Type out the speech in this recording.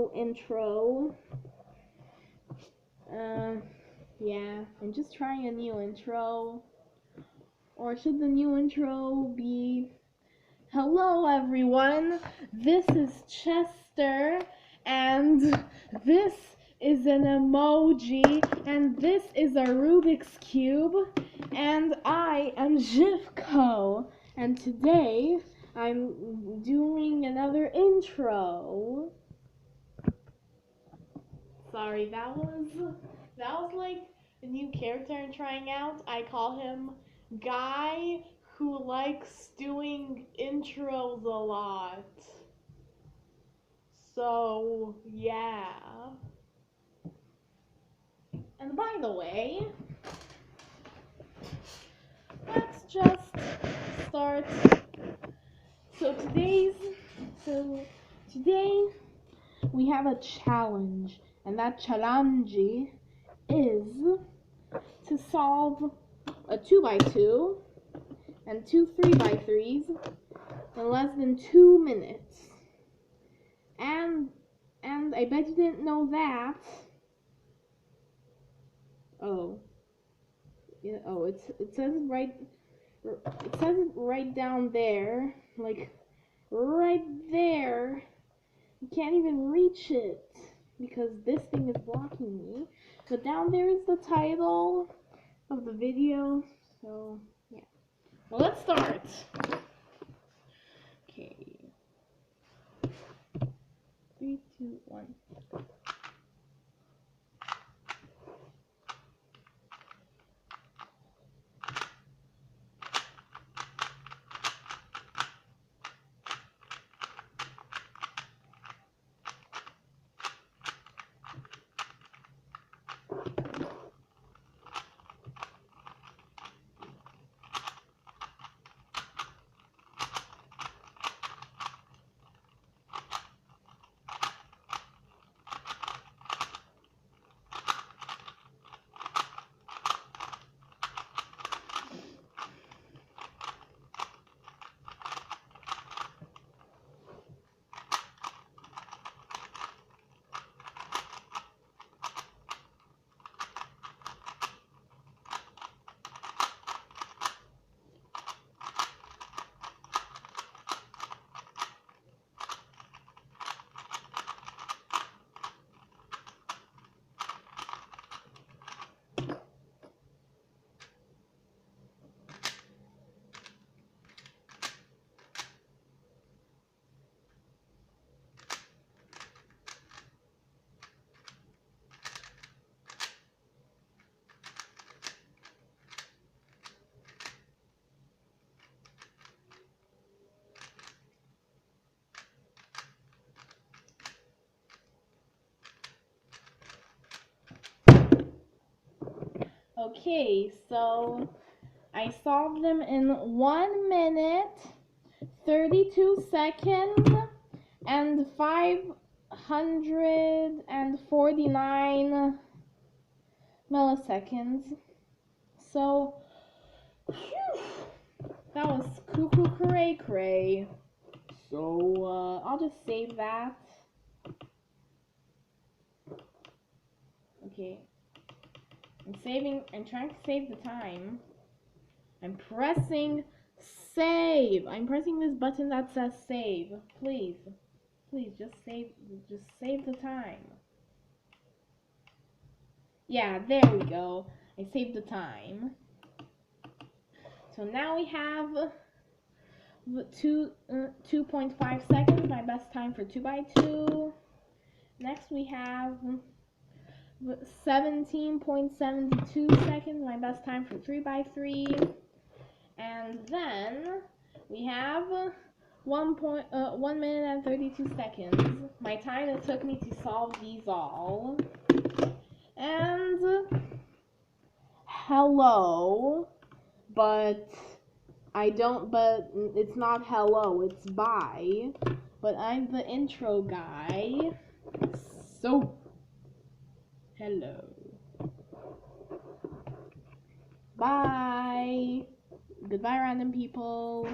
new intro. Yeah, I'm just trying a new intro. Or should the new intro be, hello everyone, this is Chester, and this is an emoji, and this is a Rubik's Cube, and I am Jivko, and today I'm doing another intro. Sorry, that was like a new character I'm trying out. I call him Guy Who Likes Doing Intros a Lot. So, yeah. And by the way, let's just start. So today we have a challenge, and that challenge is to solve a 2x2 and two 3x3s in less than 2 minutes. And I bet you didn't know that. Oh. Yeah, oh, it says it right down there, like right there. You can't even reach it because this thing is blocking me. But down there is the title of the video. So, yeah. Well, let's start. Okay. 3, 2, 1. Okay, so I solved them in 1 minute, 32 seconds, and 549 milliseconds. So, whew, that was cuckoo cray cray. So, I'll just save that. Okay. I'm trying to save the time. I'm pressing save. I'm pressing this button that says save. Please, just save the time. Yeah, there we go. I saved the time. So now we have 2.5 seconds, my best time for 2x2. Next we have 17.72 seconds, my best time for 3x3. And then we have 1 minute and 32 seconds, my time it took me to solve these all. And hello, but it's not hello, it's bye. But I'm the intro guy, so hello. Bye. Goodbye, random people.